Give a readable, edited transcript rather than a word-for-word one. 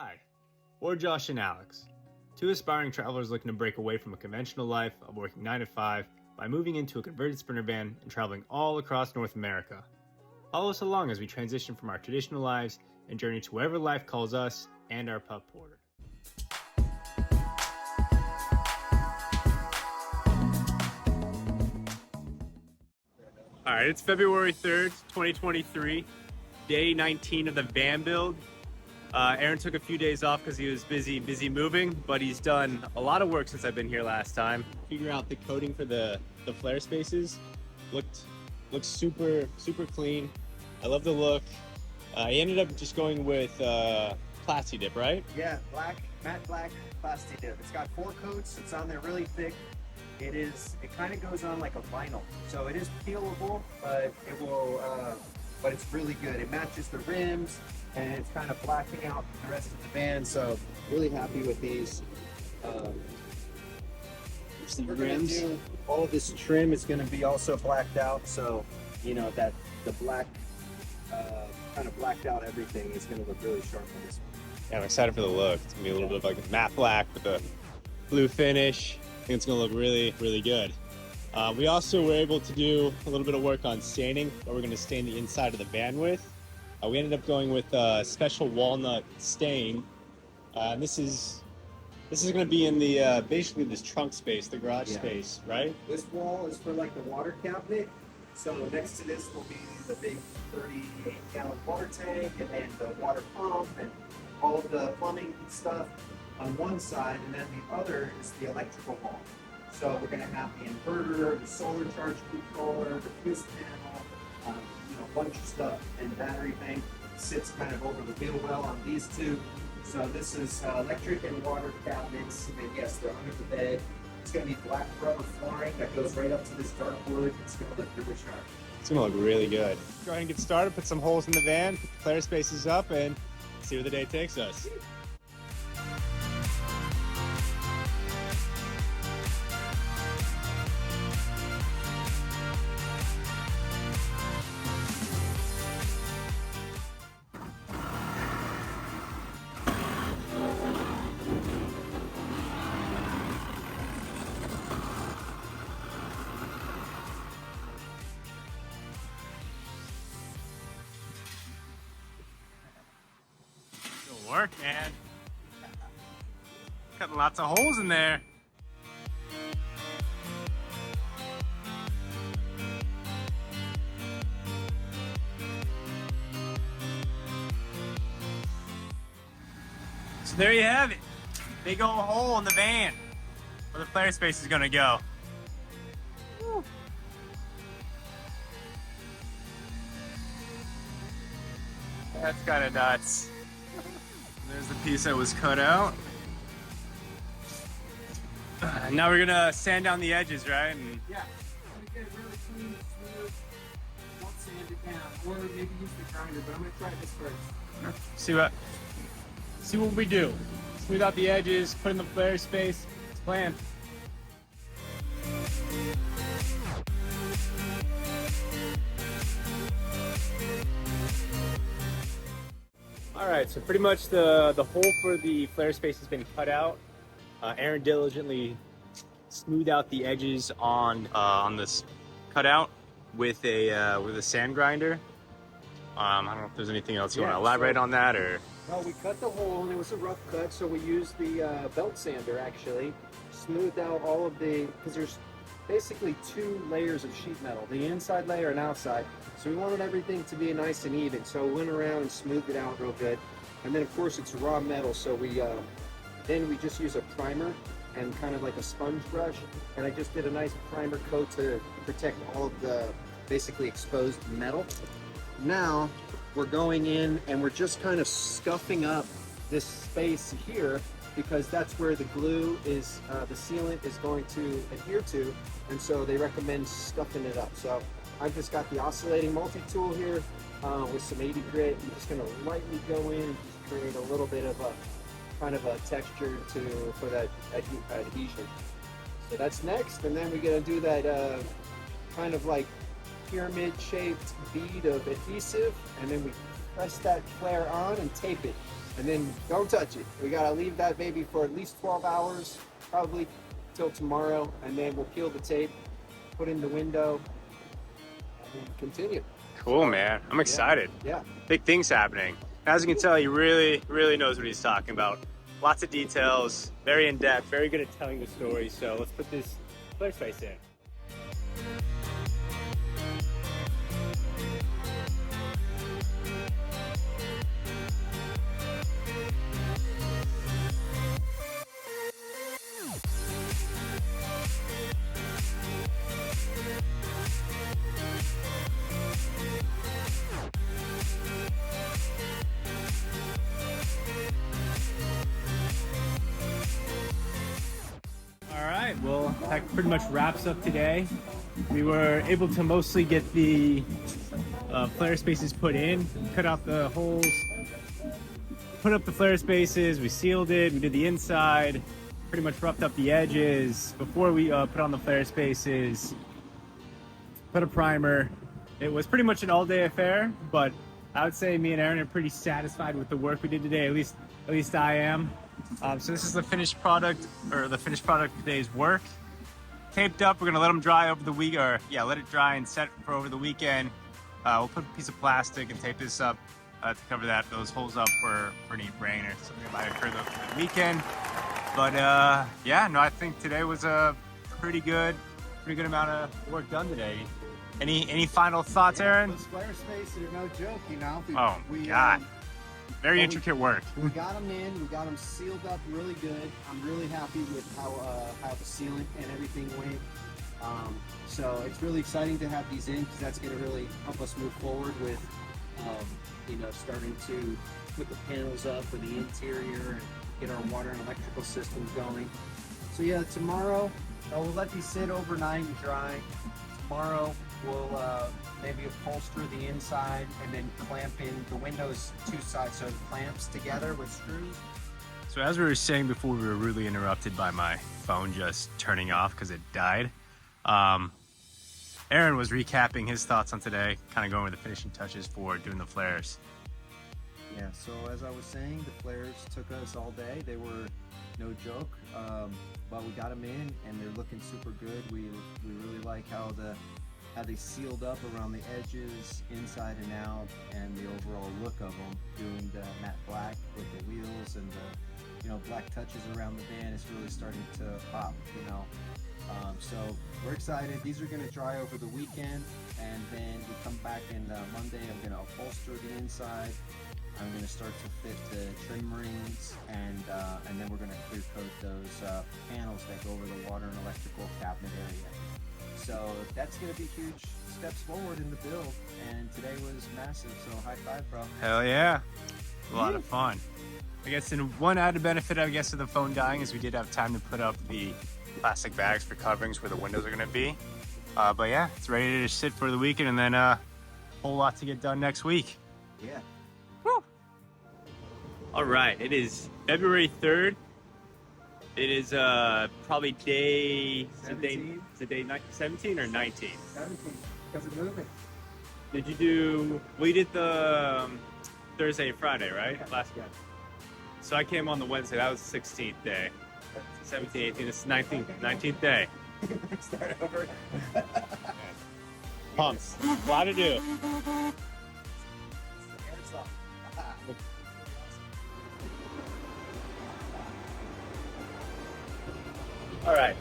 Hi, we're Josh and Alex, two aspiring travelers looking to break away from a conventional life of working 9 to 5 by moving into a converted Sprinter van and traveling all across North America. Follow us along as we transition from our traditional lives and journey to wherever life calls us and our pup Porter. All right, it's February 3rd, 2023, day 19 of the van build. Aaron took a few days off because he was busy moving, but he's done a lot of work since I've been here last time. Figure out the coating for the flare spaces. Looks super clean. I love the look. He ended up just going with Plasti Dip, right? Yeah, matte black Plasti Dip. It's got 4 coats. It's on there really thick. It kind of goes on like a vinyl, so it is peelable, but but it's really good. It matches the rims, and it's kind of blacking out the rest of the van. So really happy with these. We're gonna do all of this trim is going to be also blacked out, so you know that the black kind of blacked out everything is going to look really sharp on this one. Yeah, I'm excited for the look. It's gonna be a little bit of like a matte black with a blue finish. I think it's gonna look really good. We also were able to do a little bit of work on staining, what we're gonna stain the inside of the van with. We ended up going with a special walnut stain. And this is gonna be in the basically this trunk space, the garage space, right? This wall is for like the water cabinet. So next to this will be the big 38-gallon water tank, and then the water pump, and all of the plumbing stuff on one side, and then the other is the electrical wall. So we're going to have the inverter, the solar charge controller, the fuse panel, a bunch of stuff. And the battery bank sits kind of over the wheel well on these two. So this is electric and water cabinets, and yes, they're under the bed. It's going to be black rubber flooring that goes right up to this dark wood. It's going to look really sharp. It's gonna look really good. Go ahead and get started, put some holes in the van, put the flare spaces up, and see where the day takes us. Good work, man. Cutting lots of holes in there. So there you have it. Big old hole in the van where the flare space is gonna go. Woo. That's kind of nuts. There's the piece that was cut out. Now we're gonna sand down the edges, right? And Yeah, get it really clean, smooth. Don't sand it down, or maybe use the grinder. But I'm gonna try this first. see what we do. Smooth out the edges, put in the flare space. It's planned. All right, so pretty much the hole for the flare space has been cut out. Aaron diligently smoothed out the edges on this cutout with a sand grinder. I don't know if there's anything else you want to elaborate on that, or. Well, we cut the hole, and it was a rough cut, so we used the belt sander actually, smoothed out all of because there's basically 2 layers of sheet metal, the inside layer and outside. So we wanted everything to be nice and even, so we went around and smoothed it out real good. And then of course it's raw metal, so then we just use a primer and kind of like a sponge brush, and I just did a nice primer coat to protect all of the basically exposed metal. Now we're going in and we're just kind of scuffing up this space here, because that's where the glue is, the sealant is going to adhere to, and so they recommend scuffing it up. So I've just got the oscillating multi-tool here with some 80 grit. I'm just going to lightly go in and just create a little bit of a kind of a texture for that adhesion. So that's next, and then we're going to do that kind of like pyramid-shaped bead of adhesive, and then we press that flare on and tape it. and then don't touch it. We gotta leave that baby for at least 12 hours, probably till tomorrow, and then we'll peel the tape, put in the window, and continue. Cool, man. I'm excited. Yeah. Big things happening. As you can tell, he really knows what he's talking about. Lots of details, very in depth, very good at telling the story. So let's put this flare space in. All right, well, that pretty much wraps up today. We were able to mostly get the flare spaces put in, cut out the holes, put up the flare spaces, we sealed it, we did the inside, pretty much roughed up the edges before we put on the flare spaces, put a primer. It was pretty much an all-day affair, but I would say me and Aaron are pretty satisfied with the work we did today, at least I am. So this is the finished product, or the finished product of today's work. Taped up, we're gonna let them dry over the week, or yeah, let it dry and set for over the weekend. We'll put a piece of plastic and tape this up to cover those holes up for any rain or something that might occur the weekend. But yeah, no, I think today was a pretty good amount of work done today. Any final thoughts, Aaron? Those flare spaces are no joke, you know. Oh, God. Very intricate work. We got them in, we got them sealed up really good. I'm really happy with how the sealant and everything went. So it's really exciting to have these in, because that's going to really help us move forward with, you know, starting to put the panels up for the interior and get our water and electrical systems going. So yeah, tomorrow we'll let these sit overnight and dry. Tomorrow we'll maybe upholster the inside and then clamp in the windows two sides, so it clamps together with screws. So as we were saying before, we were rudely interrupted by my phone just turning off because it died. Aaron was recapping his thoughts on today, kind of going with the finishing touches for doing the flares. Yeah, so as I was saying, the flares took us all day. They were no joke, but we got them in and they're looking super good. We really like how they sealed up around the edges, inside and out, and the overall look of them. Doing the matte black with the wheels and the black touches around the band is really starting to pop. So we're excited. These are going to dry over the weekend, and then we come back in Monday. I'm going to upholster the inside. I'm going to start to fit the trim rings, and then we're going to clear coat those panels that go over the water and electrical cabinet area. So that's going to be huge steps forward in the build, and today was massive, so high five, bro. Hell yeah. A lot of fun. I guess one added benefit, of the phone dying is we did have time to put up the plastic bags for coverings where the windows are going to be. But yeah, it's ready to sit for the weekend, and then a whole lot to get done next week. Yeah. Woo! All right, it is February 3rd. It is probably day 17 or 19? 17, because of moving. Did you do, we did the Thursday and Friday, right? Yeah. Last week. So I came on the Wednesday, that was the 16th day. 17, 18, this is 19th day. Start over. Pumps, a lot to do. All right,